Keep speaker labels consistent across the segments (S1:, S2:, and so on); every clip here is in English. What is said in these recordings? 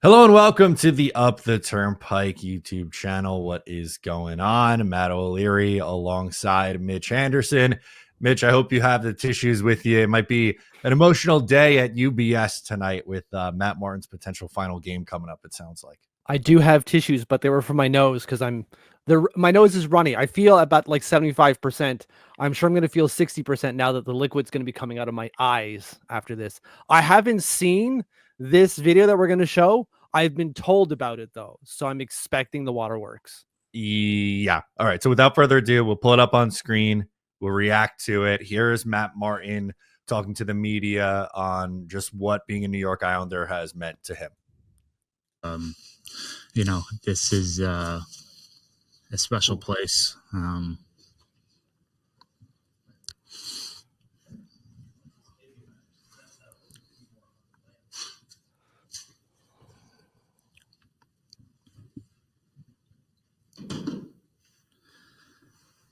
S1: Hello and welcome to the Up the Turnpike YouTube channel. What is going on? Matt O'Leary alongside Mitch Anderson. Mitch, I hope you have the tissues with you. It might be an emotional day at UBS tonight with Matt Martin's potential final game coming up, it sounds like.
S2: I do have tissues, but they were for my nose because my nose is runny. I feel about like 75%. I'm sure I'm going to feel 60% now that the liquid's going to be coming out of my eyes after this. I haven't seen this video that we're going to show. I've been told about it though, so I'm expecting the waterworks.
S1: Yeah. All right. So without further ado, we'll pull it up on screen. We'll react to it. Here is Matt Martin talking to the media on just what being a New York Islander has meant to him.
S3: This is a special place.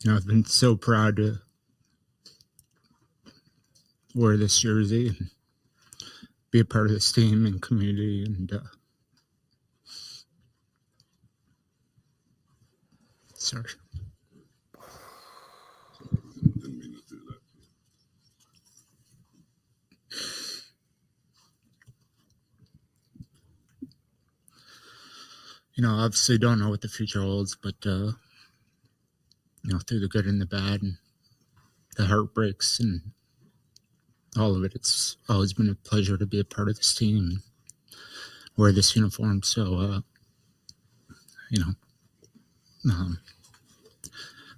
S3: I've been so proud to wear this jersey and be a part of this team and community. And sorry. Didn't mean to do that. Obviously don't know what the future holds, but through the good and the bad and the heartbreaks and all of it, it's always been a pleasure to be a part of this team and wear this uniform. So,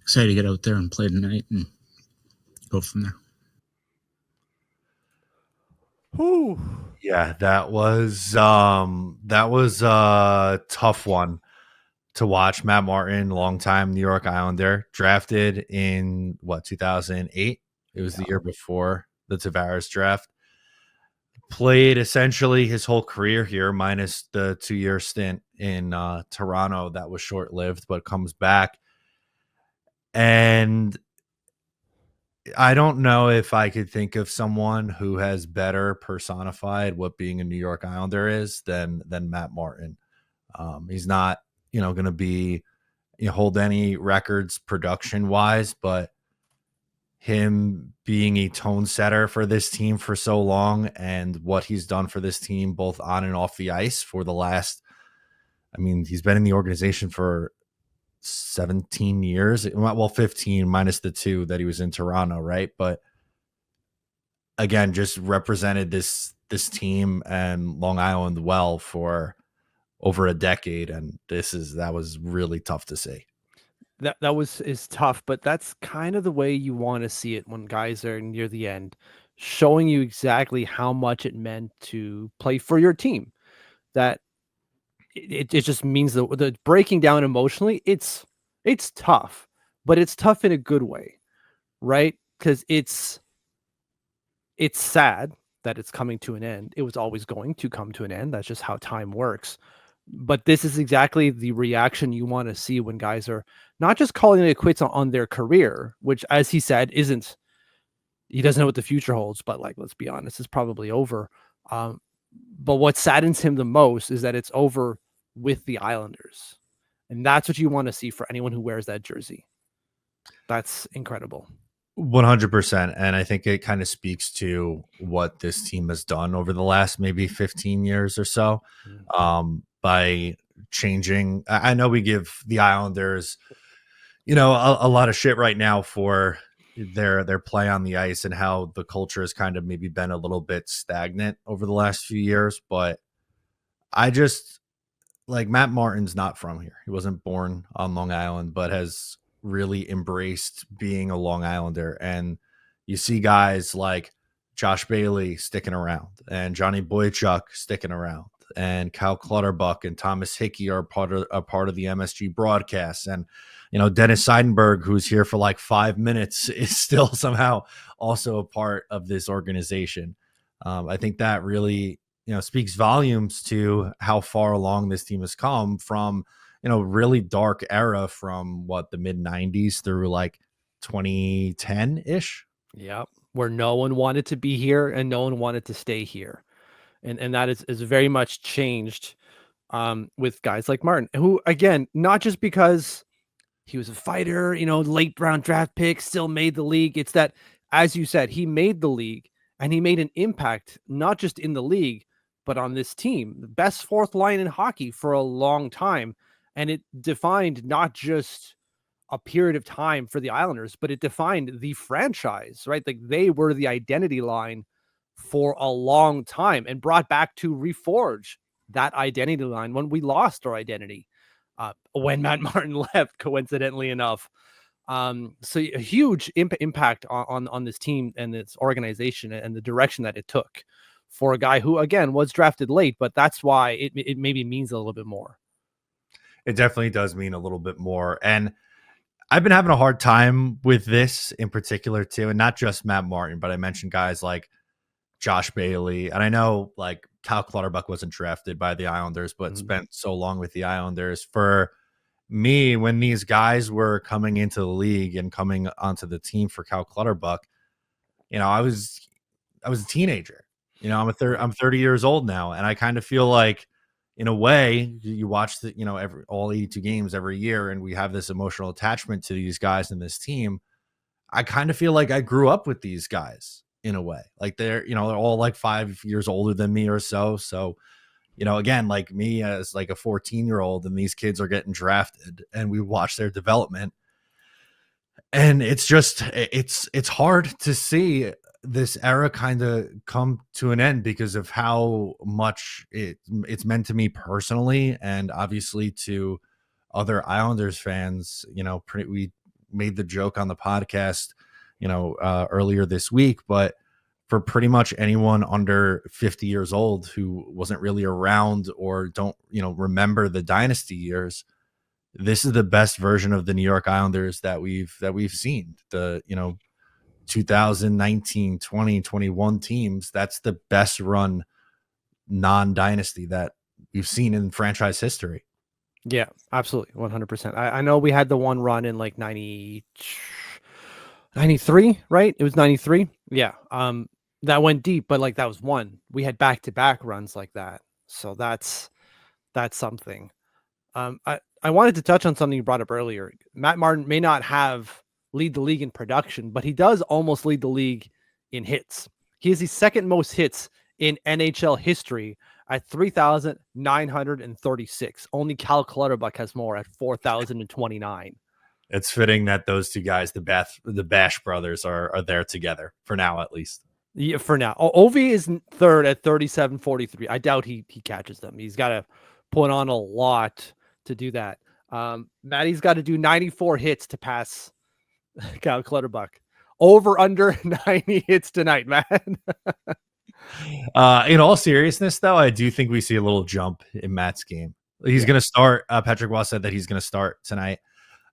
S3: excited to get out there and play tonight and go from there.
S2: Whew.
S1: Yeah, that was a tough one to watch. Matt Martin, longtime New York Islander, drafted in 2008. It was the year before the Tavares draft. Played essentially his whole career here, minus the 2-year stint in Toronto that was short-lived, but comes back. And I don't know if I could think of someone who has better personified what being a New York Islander is than Matt Martin. He's not, going to be hold any records production wise, but him being a tone setter for this team for so long and what he's done for this team both on and off the ice for the last, he's been in the organization for 17 years, well, 15 minus the 2 that he was in Toronto, right? But again, just represented this team and Long Island well for over a decade, and that was really tough to see.
S2: That is tough, but that's kind of the way you want to see it when guys are near the end, showing you exactly how much it meant to play for your team. That it just means the breaking down emotionally, it's tough, but it's tough in a good way, right? Because it's sad that it's coming to an end. It was always going to come to an end. That's just how time works. But this is exactly the reaction you want to see when guys are not just calling it quits on their career, which, as he said, he doesn't know what the future holds, but let's be honest, it's probably over. But what saddens him the most is that it's over with the Islanders. And that's what you want to see for anyone who wears that jersey. That's incredible.
S1: 100%. And I think it kind of speaks to what this team has done over the last maybe 15 years or so, by changing. I know we give the Islanders, a lot of shit right now for their play on the ice and how the culture has kind of maybe been a little bit stagnant over the last few years. But I just Matt Martin's not from here. He wasn't born on Long Island, but has really embraced being a Long Islander. And you see guys like Josh Bailey sticking around and Johnny Boychuk sticking around and Kyle Clutterbuck and Thomas Hickey are part of the MSG broadcast. And, Dennis Seidenberg, who's here for like 5 minutes, is still somehow also a part of this organization. I think that really, speaks volumes to how far along this team has come from, really dark era from the mid 90s through 2010 ish.
S2: Yep. Where no one wanted to be here and no one wanted to stay here. And that is very much changed with guys like Martin, who, again, not just because he was a fighter, late round draft pick, still made the league. It's that, as you said, he made the league and he made an impact, not just in the league, but on this team. The best fourth line in hockey for a long time. And it defined not just a period of time for the Islanders, but it defined the franchise, right? Like, they were the identity line for a long time and brought back to reforge that identity line when we lost our identity when Matt Martin left, coincidentally enough. So a huge impact on this team and its organization and the direction that it took for a guy who, again, was drafted late, but that's why it maybe means a little bit more.
S1: It definitely does mean a little bit more. And I've been having a hard time with this in particular too, and not just Matt Martin, but I mentioned guys like Josh Bailey, and I know like Cal Clutterbuck wasn't drafted by the Islanders, but spent so long with the Islanders. For me, when these guys were coming into the league and coming onto the team for Cal Clutterbuck, I was a teenager. I'm 30 years old now, and I kind of feel like, in a way, you watch the all 82 games every year, and we have this emotional attachment to these guys and this team. I kind of feel like I grew up with these guys in a way. Like, they're all like 5 years older than me or so. So, again, like me as like a 14-year-old, and these kids are getting drafted and we watch their development. And it's just, it's hard to see this era kind of come to an end because of how much it's meant to me personally, and obviously to other Islanders fans. We made the joke on the podcast, earlier this week, but for pretty much anyone under 50 years old who wasn't really around or don't, remember the dynasty years, this is the best version of the New York Islanders that we've seen. The, 2019, 20, 21 teams, that's the best run non-dynasty that we've seen in franchise history.
S2: Yeah, absolutely. 100%. I know we had the one run in like 93, right? It was 93. Yeah. That went deep, but like that was one. We had back-to-back runs like that. So that's something. I wanted to touch on something you brought up earlier. Matt Martin may not lead the league in production, but he does almost lead the league in hits. He is the second most hits in NHL history at 3,936. Only Cal Clutterbuck has more at 4,029.
S1: It's fitting that those two guys, the Bash brothers, are there together for now, at least.
S2: Yeah, for now. Ovi is third at 37-43. I doubt he catches them. He's got to put on a lot to do that. Matty's got to do 94 hits to pass Cal Clutterbuck. Over under 90 hits tonight, man.
S1: In all seriousness, though, I do think we see a little jump in Matt's game. He's going to start. Patrick Waugh said that he's going to start tonight.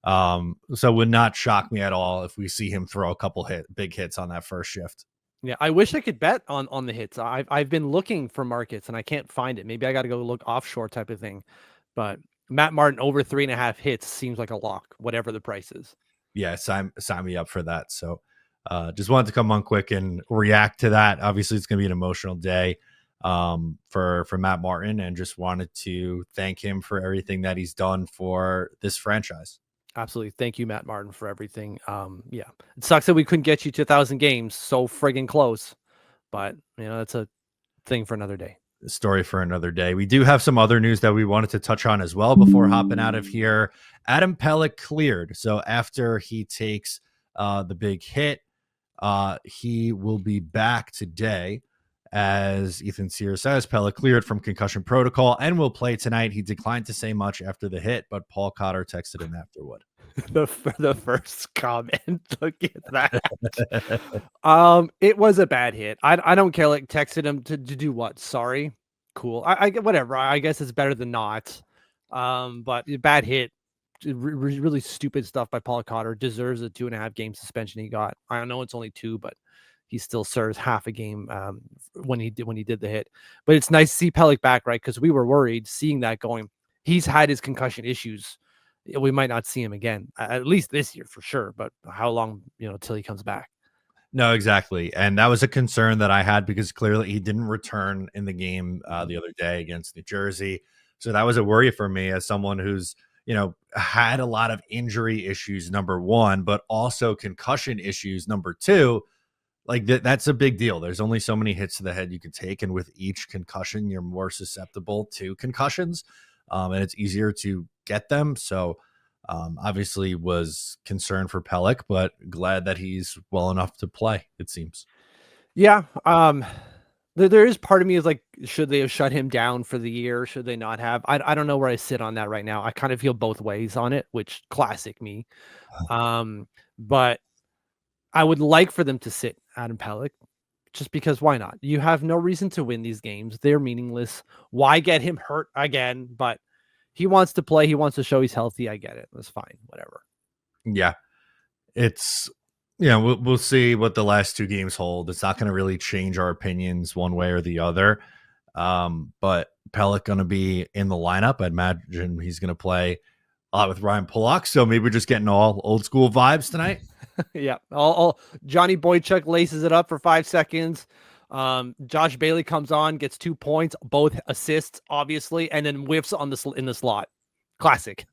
S1: So it would not shock me at all if we see him throw a couple big hits on that first shift.
S2: Yeah, I wish I could bet on the hits. I've been looking for markets and I can't find it. Maybe I got to go look offshore type of thing. But Matt Martin over 3.5 hits seems like a lock, whatever the price is.
S1: Yeah, sign me up for that. So just wanted to come on quick and react to that. Obviously, it's going to be an emotional day for Matt Martin, and just wanted to thank him for everything that he's done for this franchise.
S2: Absolutely. Thank you, Matt Martin, for everything. Yeah, it sucks that we couldn't get you to 1,000 games so friggin' close, but that's a thing for another day.
S1: Story for another day. We do have some other news that we wanted to touch on as well before hopping out of here. Adam Pelech cleared. So after he takes the big hit, he will be back today. As Ethan Sear says, Pelech cleared from concussion protocol and will play tonight. He declined to say much after the hit, but Paul Cotter texted him afterward.
S2: the first comment, look at that. It was a bad hit. I don't care. Like, texted him to do what? Sorry. Cool. I whatever. I guess it's better than not. But bad hit. Really stupid stuff by Paul Cotter. Deserves a 2.5 game suspension he got. I know it's only 2, but he still serves half a game when he did the hit. But it's nice to see Pelech back, right? Because we were worried seeing that going. He's had his concussion issues. We might not see him again, at least this year for sure. But how long, till he comes back?
S1: No, exactly. And that was a concern that I had because clearly he didn't return in the game the other day against New Jersey. So that was a worry for me as someone who's, had a lot of injury issues, number one, but also concussion issues, number two. Like that's a big deal. There's only so many hits to the head you can take. And with each concussion, you're more susceptible to concussions. And it's easier to get them. So obviously was concerned for Pelech, but glad that he's well enough to play, it seems.
S2: Yeah. There is part of me is like, should they have shut him down for the year? Should they not have? I don't know where I sit on that right now. I kind of feel both ways on it, which classic me. But I would like for them to sit Adam Pelech just because why not? You have no reason to win these games. They're meaningless. Why get him hurt again? But he wants to play. He wants to show he's healthy. I get it. That's fine. Whatever.
S1: Yeah. It's, we'll see what the last two games hold. It's not going to really change our opinions one way or the other. But Pelech going to be in the lineup. I'd imagine he's going to play a lot with Ryan Pelech. So maybe we're just getting all old school vibes tonight.
S2: Yeah. All Johnny Boychuk laces it up for 5 seconds. Josh Bailey comes on, gets 2 points, both assists, obviously, and then whiffs on in the slot. Classic.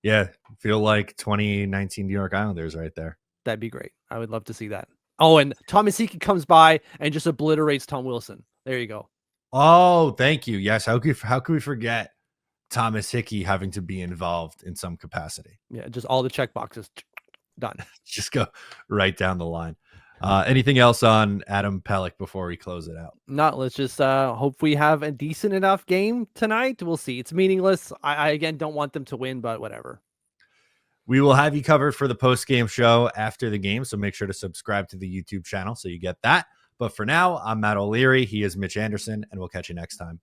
S1: Yeah. Feel like 2019 New York Islanders right there.
S2: That'd be great. I would love to see that. Oh, and Thomas Hickey comes by and just obliterates Tom Wilson. There you go.
S1: Oh, thank you. Yes. How could we forget Thomas Hickey having to be involved in some capacity?
S2: Yeah, just all the check boxes done.
S1: Just go right down the line. Anything else on Adam Pelech before we close it out?
S2: No, let's just hope we have a decent enough game tonight. We'll see. It's meaningless. I again don't want them to win, but whatever.
S1: We will have you covered for the post-game show after the game, so make sure to subscribe to the YouTube channel so you get that. But for now, I'm Matt O'Leary. He is Mitch Anderson, and we'll catch you next time.